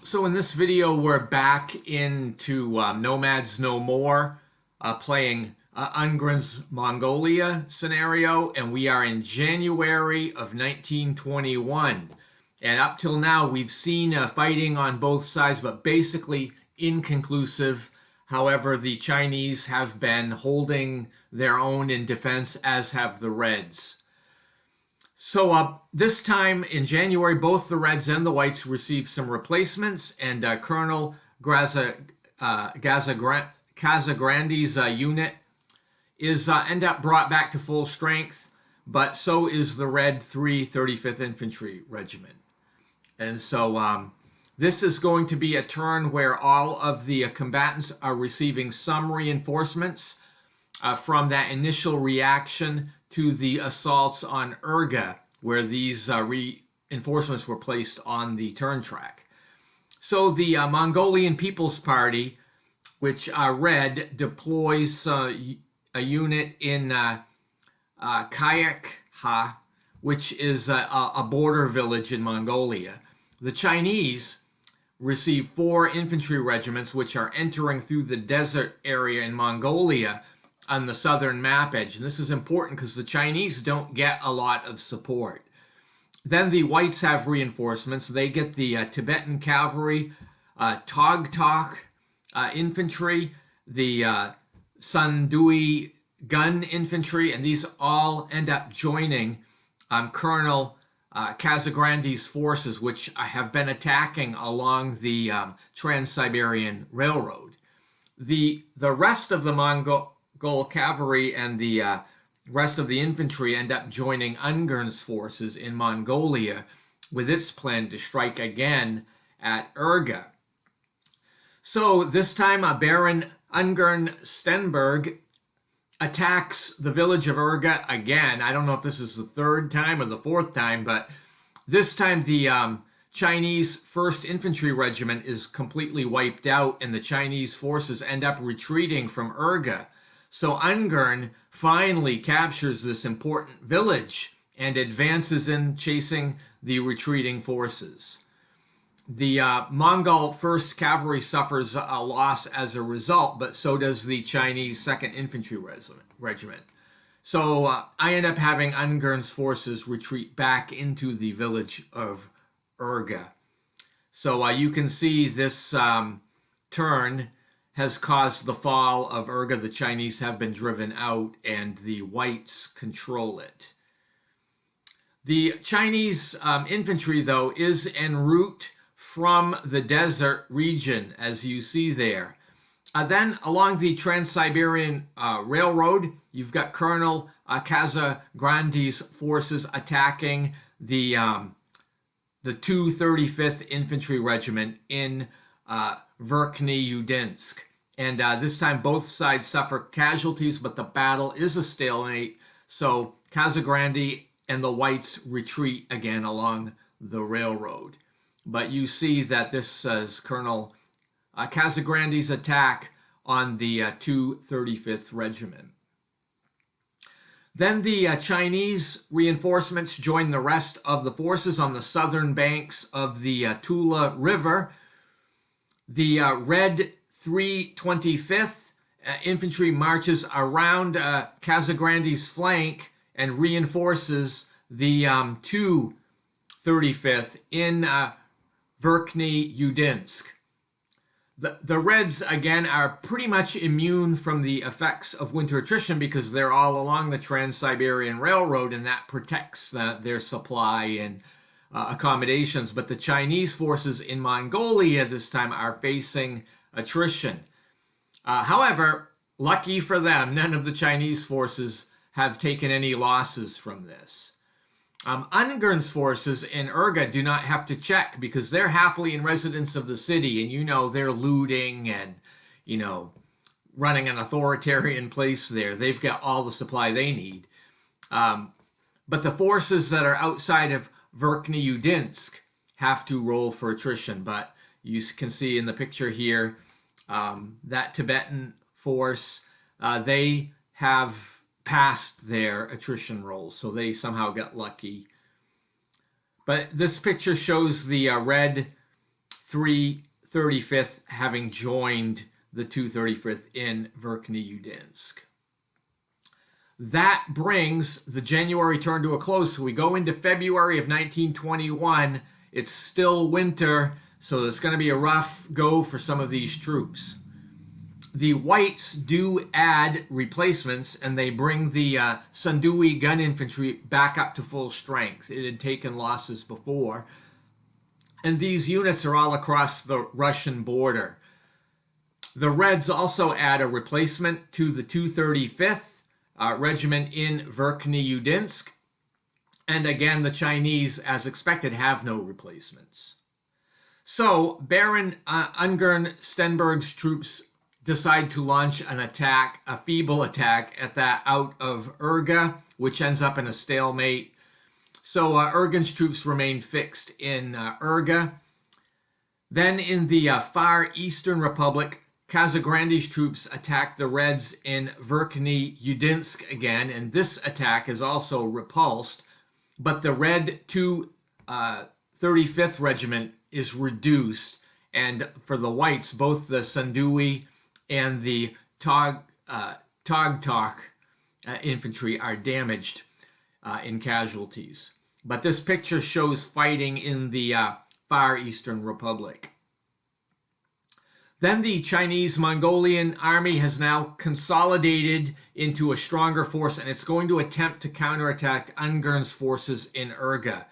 So in this video, we're back into Nomads No More, playing Ungren's Mongolia scenario, and we are in January of 1921. And up till now, we've seen fighting on both sides, but basically inconclusive. However, the Chinese have been holding their own in defense, as have the Reds. So this time in January, both the Reds and the Whites received some replacements, and Colonel Casagrandi's unit is end up brought back to full strength, but so is the Red 35th Infantry Regiment. And so this is going to be a turn where all of the combatants are receiving some reinforcements from that initial reaction to the assaults on Urga, where these reinforcements were placed on the turn track. So the Mongolian People's Party, which are red, deploys a unit in Kayakha, which is a border village in Mongolia. The Chinese receive 4 infantry regiments, which are entering through the desert area in Mongolia on the southern map edge. And this is important because the Chinese don't get a lot of support. Then the Whites have reinforcements. They get the Tibetan cavalry, Togtok infantry, the Sundui gun infantry, and these all end up joining Colonel Casagrandi's forces, which have been attacking along the Trans-Siberian Railroad. The rest of the Mongol cavalry and the rest of the infantry end up joining Ungern's forces in Mongolia with its plan to strike again at Urga. So this time Baron Ungern Stenberg attacks the village of Urga again. I don't know if this is the 3rd time or the 4th time, but this time the Chinese 1st Infantry Regiment is completely wiped out, and the Chinese forces end up retreating from Urga. So Ungern finally captures this important village and advances in, chasing the retreating forces. The Mongol 1st Cavalry suffers a loss as a result, but so does the Chinese 2nd Infantry Regiment. So I end up having Ungern's forces retreat back into the village of Urga. So you can see this turn has caused the fall of Urga. The Chinese have been driven out, and the Whites control it. The Chinese infantry, though, is en route from the desert region, as you see there. Then along the Trans-Siberian Railroad, you've got Colonel Casagrandi's forces attacking the 235th Infantry Regiment in Verkhny Udinsk. And this time both sides suffer casualties, but the battle is a stalemate. So Casagrandi and the Whites retreat again along the railroad. But you see that this is Colonel Casagrandi's attack on the 235th Regiment. Then the Chinese reinforcements join the rest of the forces on the southern banks of the Tula River. The Red 325th Infantry marches around Casagrandi's flank and reinforces the 235th in Verkhny Udinsk. The Reds, again, are pretty much immune from the effects of winter attrition because they're all along the Trans-Siberian Railroad, and that protects their supply and accommodations. But the Chinese forces in Mongolia this time are facing attrition. However, lucky for them, none of the Chinese forces have taken any losses from this. Ungern's forces in Urga do not have to check because they're happily in residence of the city, and they're looting and running an authoritarian place there. They've got all the supply they need. But the forces that are outside of Verkhny Udinsk have to roll for attrition. But you can see in the picture here that Tibetan force, they have passed their attrition rolls, so they somehow got lucky. But this picture shows the Red 335th having joined the 235th in Verkhney-Udinsk. That brings the January turn to a close. So we go into February of 1921. It's still winter, so it's going to be a rough go for some of these troops. The Whites do add replacements, and they bring the Sundui gun infantry back up to full strength. It had taken losses before. And these units are all across the Russian border. The Reds also add a replacement to the 235th Regiment in Verkhney-Udinsk. And again, the Chinese, as expected, have no replacements. So Baron Ungern Stenberg's troops decide to launch an attack, a feeble attack, at that out of Urga, which ends up in a stalemate. So Ergen's troops remain fixed in Urga. Then in the far eastern republic, Casagrandi's troops attack the Reds in Verkhney-Udinsk again, and this attack is also repulsed, but the Red 235th Regiment is reduced, and for the Whites, both the Sundui and the Togtok infantry are damaged in casualties. But this picture shows fighting in the far eastern republic. Then the Chinese-Mongolian army has now consolidated into a stronger force, and it's going to attempt to counterattack Ungern's forces in Urga.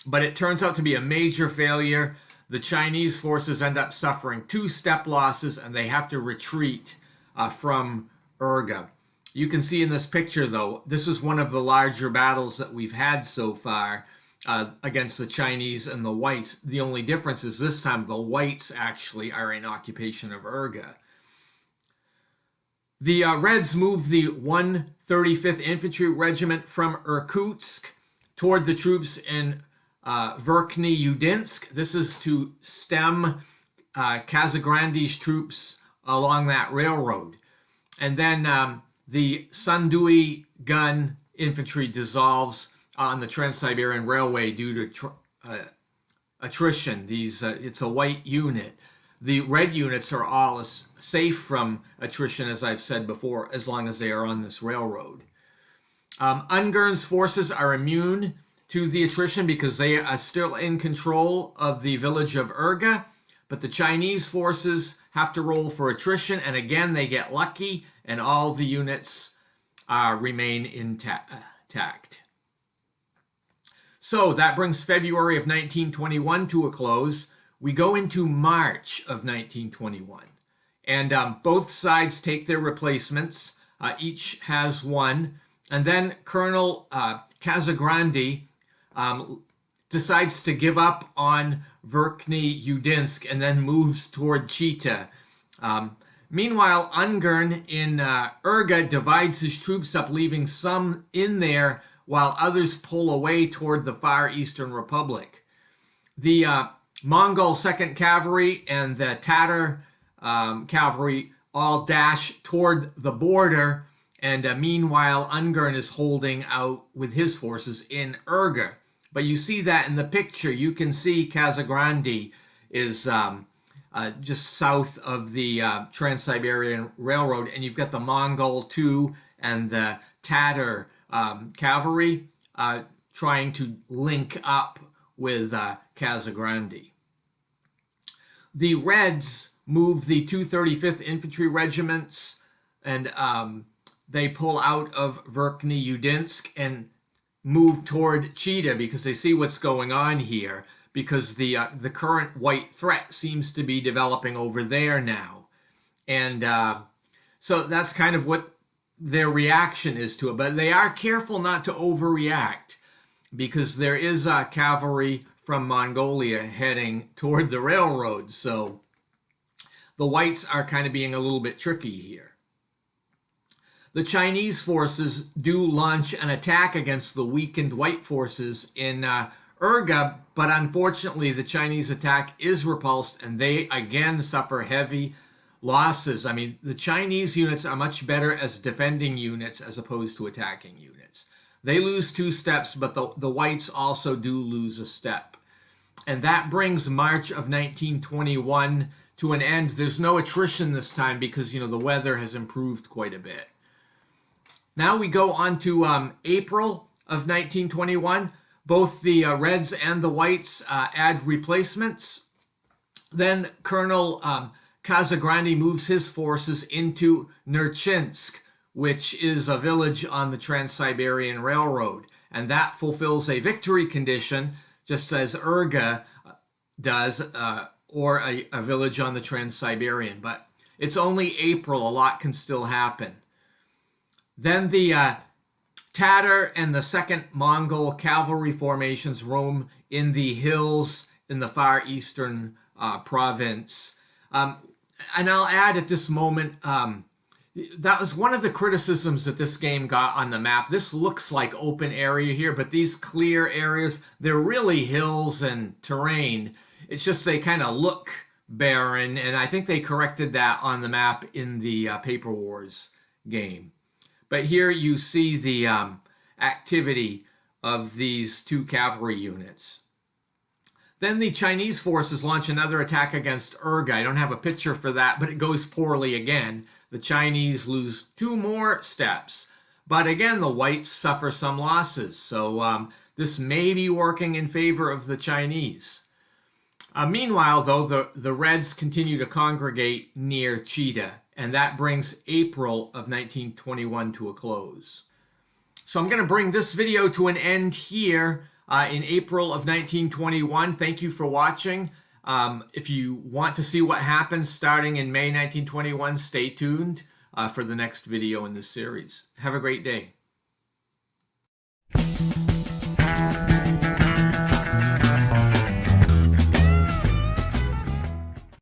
But it turns out to be a major failure. The Chinese forces end up suffering 2 step losses, and they have to retreat from Urga. You can see in this picture, though, this is one of the larger battles that we've had so far against the Chinese and the Whites. The only difference is this time the Whites actually are in occupation of Urga. The Reds moved the 135th Infantry Regiment from Irkutsk toward the troops in Verkhney-Udinsk. This is to stem Casagrandi's troops along that railroad. And then the Sundui gun infantry dissolves on the Trans-Siberian Railway due to attrition. It's a white unit. The red units are all safe from attrition, as I've said before, as long as they are on this railroad. Ungern's forces are immune to the attrition because they are still in control of the village of Urga, but the Chinese forces have to roll for attrition, and again they get lucky, and all the units remain intact. So that brings February of 1921 to a close. We go into March of 1921, and both sides take their replacements. Each has one, and then Colonel Casagrandi decides to give up on Verkhney-Udinsk and then moves toward Chita. Meanwhile, Ungern in Urga divides his troops up, leaving some in there while others pull away toward the far eastern republic. The Mongol 2nd Cavalry and the Tatar cavalry all dash toward the border, and meanwhile Ungern is holding out with his forces in Urga. But you see that in the picture. You can see Casagrandi is just south of the Trans-Siberian Railroad, and you've got the Mongol 2 and the Tatar cavalry trying to link up with Casagrandi. The Reds move the 235th Infantry Regiments, and they pull out of Verkhney-Udinsk and move toward Chita because they see what's going on here, because the current white threat seems to be developing over there now. And so that's kind of what their reaction is to it. But they are careful not to overreact, because there is cavalry from Mongolia heading toward the railroad. So the Whites are kind of being a little bit tricky here. The Chinese forces do launch an attack against the weakened White forces in Urga, but unfortunately the Chinese attack is repulsed, and they again suffer heavy losses. I mean, the Chinese units are much better as defending units as opposed to attacking units. They lose 2 steps, but the Whites also do lose a step. And that brings March of 1921 to an end. There's no attrition this time because, the weather has improved quite a bit. Now we go on to April of 1921. Both the Reds and the Whites add replacements. Then Colonel Casagrande moves his forces into Nerchinsk, which is a village on the Trans-Siberian Railroad. And that fulfills a victory condition, just as Urga does, or a village on the Trans-Siberian. But it's only April. A lot can still happen. Then the Tatar and the 2nd Mongol cavalry formations roam in the hills in the far eastern province. And I'll add at this moment, that was one of the criticisms that this game got on the map. This looks like open area here, but these clear areas, they're really hills and terrain. It's just they kind of look barren, and I think they corrected that on the map in the Paper Wars game. But here you see the activity of these 2 cavalry units. Then the Chinese forces launch another attack against Urga. I don't have a picture for that, but it goes poorly again. The Chinese lose 2 more steps. But again, the Whites suffer some losses. So this may be working in favor of the Chinese. Meanwhile, though, the Reds continue to congregate near Chita, and that brings April of 1921 to a close. So I'm going to bring this video to an end here in April of 1921. Thank you for watching. If you want to see what happens starting in May 1921, stay tuned for the next video in this series. Have a great day.